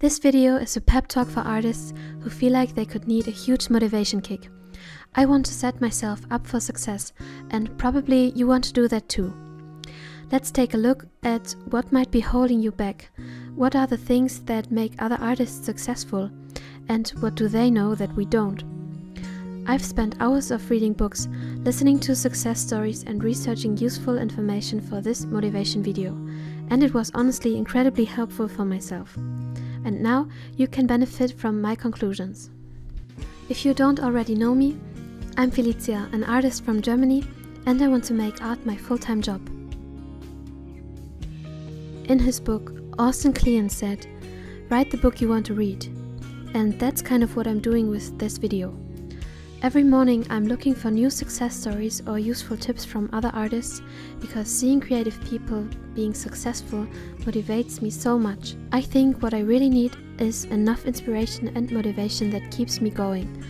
This video is a pep talk for artists who feel like they could need a huge motivation kick. I want to set myself up for success, and probably you want to do that too. Let's take a look at what might be holding you back. What are the things that make other artists successful, and what do they know that we don't? I've spent hours of reading books, listening to success stories and researching useful information for this motivation video, and it was honestly incredibly helpful for myself. And now you can benefit from my conclusions. If you don't already know me, I'm Felicia, an artist from Germany, and I want to make art my full-time job. In his book, Austin Kleon said, "Write the book you want to read." And that's kind of what I'm doing with this video. Every morning I'm looking for new success stories or useful tips from other artists, because seeing creative people being successful motivates me so much. I think what I really need is enough inspiration and motivation that keeps me going.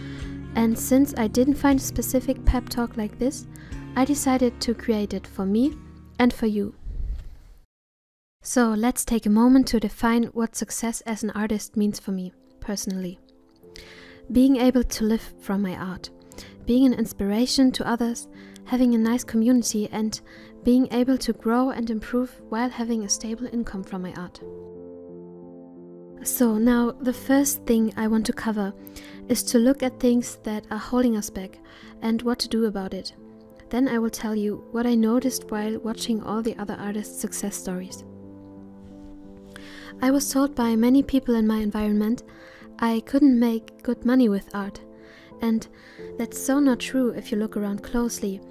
And since I didn't find a specific pep talk like this, I decided to create it for me and for you. So let's take a moment to define what success as an artist means for me, personally. Being able to live from my art, being an inspiration to others, having a nice community, and being able to grow and improve while having a stable income from my art. So now the first thing I want to cover is to look at things that are holding us back and what to do about it. Then I will tell you what I noticed while watching all the other artists' success stories. I was told by many people in my environment I couldn't make good money with art, and that's so not true if you look around closely.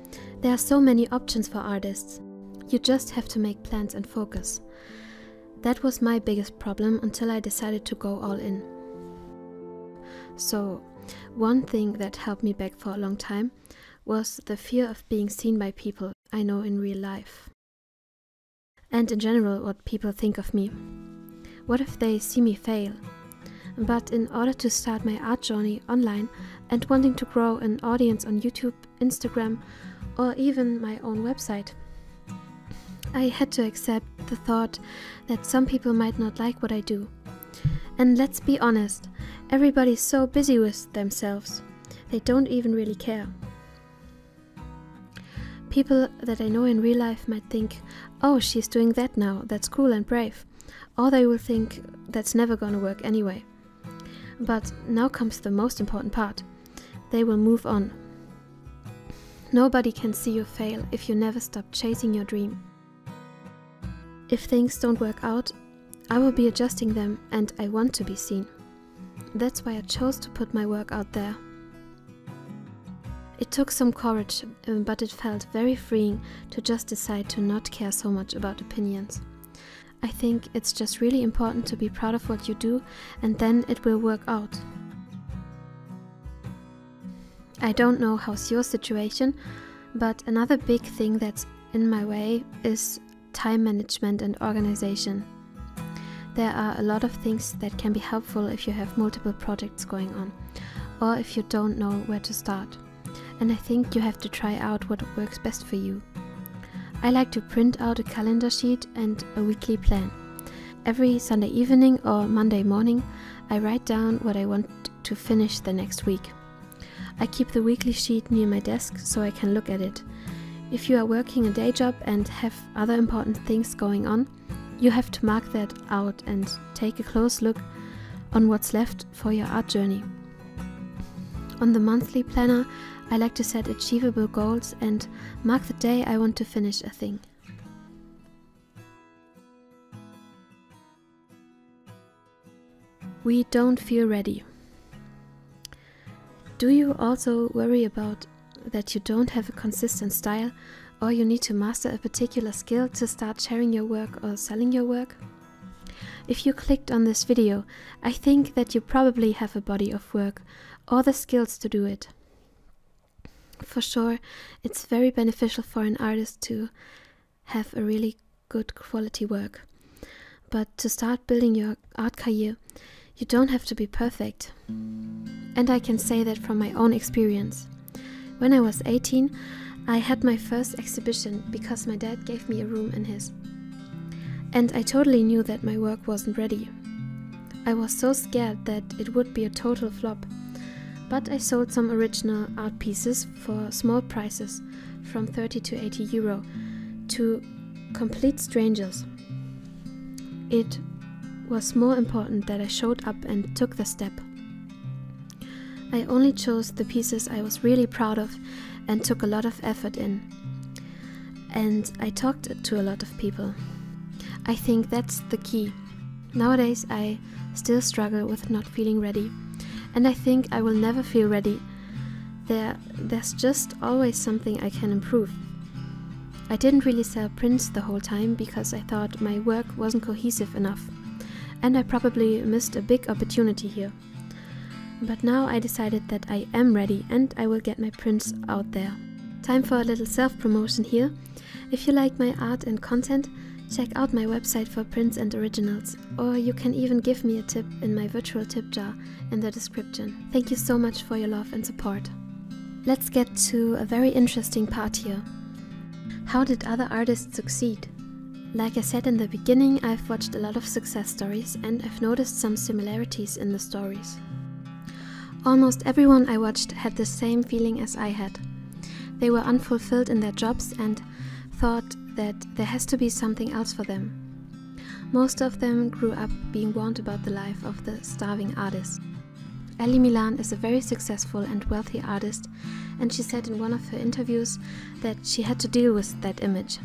There are so many options for artists. You just have to make plans and focus. That was my biggest problem until I decided to go all in. So, one thing that held me back for a long time was the fear of being seen by people I know in real life. And in general, what people think of me. What if they see me fail? But in order to start my art journey online and wanting to grow an audience on YouTube, Instagram, or even my own website, I had to accept the thought that some people might not like what I do. And let's be honest, everybody's so busy with themselves, they don't even really care. People that I know in real life might think, "Oh, she's doing that now, that's cool and brave." Or they will think, "That's never gonna work anyway." But now comes the most important part. They will move on. Nobody can see you fail if you never stop chasing your dream. If things don't work out, I will be adjusting them, and I want to be seen. That's why I chose to put my work out there. It took some courage, but it felt very freeing to just decide to not care so much about opinions. I think it's just really important to be proud of what you do, and then it will work out. I don't know how's your situation, but another big thing that's in my way is time management and organization. There are a lot of things that can be helpful if you have multiple projects going on, or if you don't know where to start. And I think you have to try out what works best for you. I like to print out a calendar sheet and a weekly plan. Every Sunday evening or Monday morning, I write down what I want to finish the next week. I keep the weekly sheet near my desk so I can look at it. If you are working a day job and have other important things going on, you have to mark that out and take a close look on what's left for your art journey. On the monthly planner, I like to set achievable goals and mark the day I want to finish a thing. We don't feel ready. Do you also worry about that you don't have a consistent style, or you need to master a particular skill to start sharing your work or selling your work? If you clicked on this video, I think that you probably have a body of work or the skills to do it. For sure, it's very beneficial for an artist to have a really good quality work. But to start building your art career, you don't have to be perfect. And I can say that from my own experience. When I was 18, I had my first exhibition because my dad gave me a room in his. And I totally knew that my work wasn't ready. I was so scared that it would be a total flop. But I sold some original art pieces for small prices, from 30 to 80 euro, to complete strangers. It was more important that I showed up and took the step. I only chose the pieces I was really proud of and took a lot of effort in. And I talked to a lot of people. I think that's the key. Nowadays I still struggle with not feeling ready, and I think I will never feel ready. There's just always something I can improve. I didn't really sell prints the whole time because I thought my work wasn't cohesive enough, and I probably missed a big opportunity here. But now I decided that I am ready and I will get my prints out there. Time for a little self-promotion here. If you like my art and content, check out my website for prints and originals, or you can even give me a tip in my virtual tip jar in the description. Thank you so much for your love and support. Let's get to a very interesting part here. How did other artists succeed? Like I said in the beginning, I've watched a lot of success stories and I've noticed some similarities in the stories. Almost everyone I watched had the same feeling as I had. They were unfulfilled in their jobs and thought that there has to be something else for them. Most of them grew up being warned about the life of the starving artist. Ellie Milan is a very successful and wealthy artist, and she said in one of her interviews that she had to deal with that image.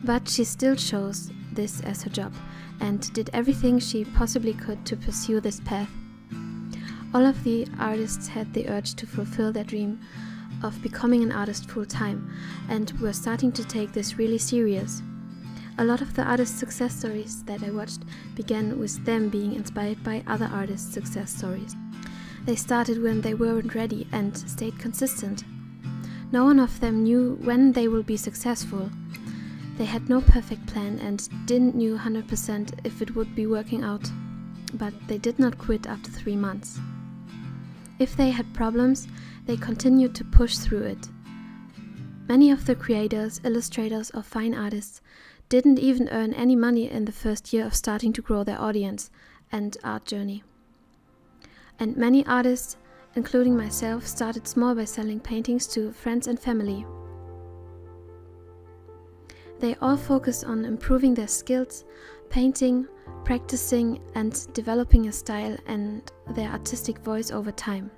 But she still chose this as her job and did everything she possibly could to pursue this path. All of the artists had the urge to fulfill their dream of becoming an artist full-time, and were starting to take this really serious. A lot of the artists' success stories that I watched began with them being inspired by other artists' success stories. They started when they weren't ready and stayed consistent. No one of them knew when they will be successful. They had no perfect plan and didn't know 100% if it would be working out, but they did not quit after 3 months. If they had problems, they continued to push through it. Many of the creators, illustrators, or fine artists didn't even earn any money in the first year of starting to grow their audience and art journey. And many artists, including myself, started small by selling paintings to friends and family. They all focused on improving their skills, painting, practicing, and developing a style and their artistic voice over time.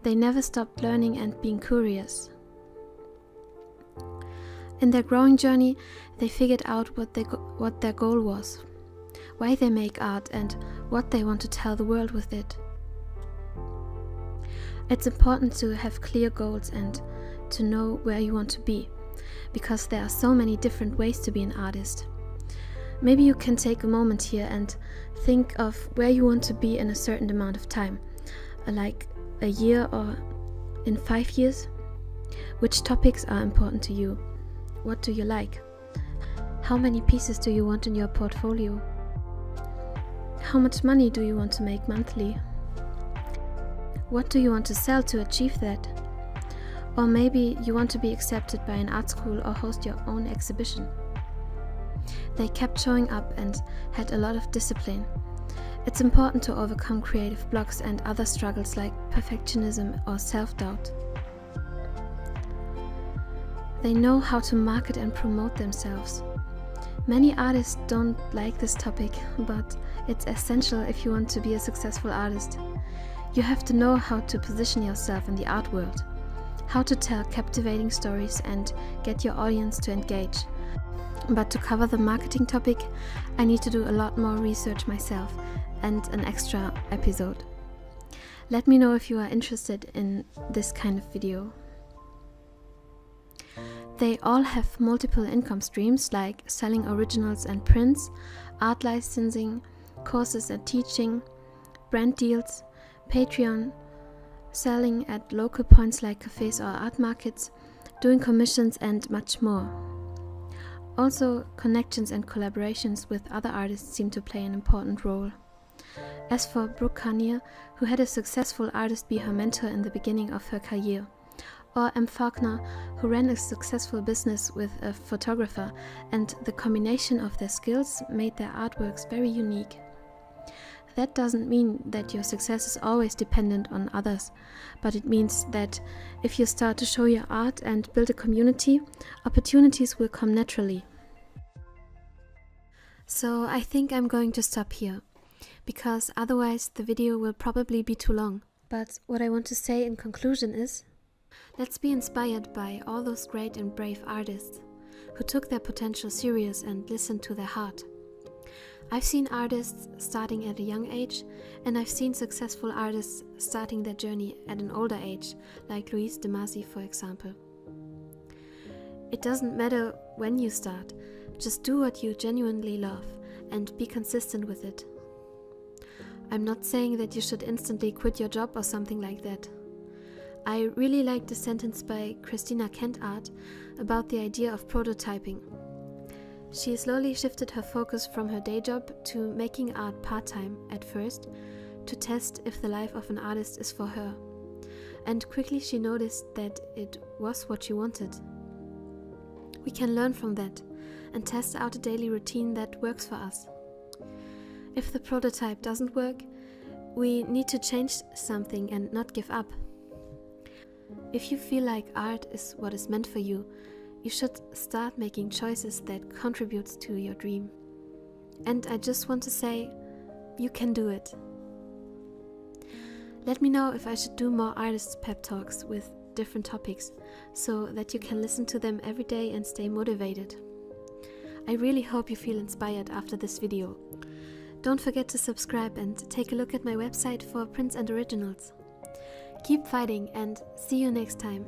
They never stopped learning and being curious. In their growing journey, they figured out what their goal was, why they make art, and what they want to tell the world with it. It's important to have clear goals and to know where you want to be, because there are so many different ways to be an artist. Maybe you can take a moment here and think of where you want to be in a certain amount of time, like a year or in 5 years. Which topics are important to you? What do you like? How many pieces do you want in your portfolio? How much money do you want to make monthly? What do you want to sell to achieve that? Or maybe you want to be accepted by an art school or host your own exhibition. They kept showing up and had a lot of discipline. It's important to overcome creative blocks and other struggles like perfectionism or self-doubt. They know how to market and promote themselves. Many artists don't like this topic, but it's essential if you want to be a successful artist. You have to know how to position yourself in the art world, how to tell captivating stories and get your audience to engage. But to cover the marketing topic, I need to do a lot more research myself and an extra episode. Let me know if you are interested in this kind of video. They all have multiple income streams like selling originals and prints, art licensing, courses and teaching, brand deals, Patreon, selling at local points like cafes or art markets, doing commissions and much more. Also, connections and collaborations with other artists seem to play an important role. As for Brooke Carnier, who had a successful artist be her mentor in the beginning of her career, or M. Faulkner, who ran a successful business with a photographer, and the combination of their skills made their artworks very unique. That doesn't mean that your success is always dependent on others, but it means that if you start to show your art and build a community, opportunities will come naturally. So I think I'm going to stop here, because otherwise the video will probably be too long. But what I want to say in conclusion is, let's be inspired by all those great and brave artists who took their potential serious and listened to their heart. I've seen artists starting at a young age, and I've seen successful artists starting their journey at an older age, like Louise de Masi, for example. It doesn't matter when you start, just do what you genuinely love and be consistent with it. I'm not saying that you should instantly quit your job or something like that. I really like the sentence by Christina Kent-Art about the idea of prototyping. She slowly shifted her focus from her day job to making art part-time at first, to test if the life of an artist is for her. And quickly she noticed that it was what she wanted. We can learn from that and test out a daily routine that works for us. If the prototype doesn't work, we need to change something and not give up. If you feel like art is what is meant for you, you should start making choices that contribute to your dream. And I just want to say, you can do it. Let me know if I should do more artist pep talks with different topics, so that you can listen to them every day and stay motivated. I really hope you feel inspired after this video. Don't forget to subscribe and take a look at my website for prints and originals. Keep fighting and see you next time.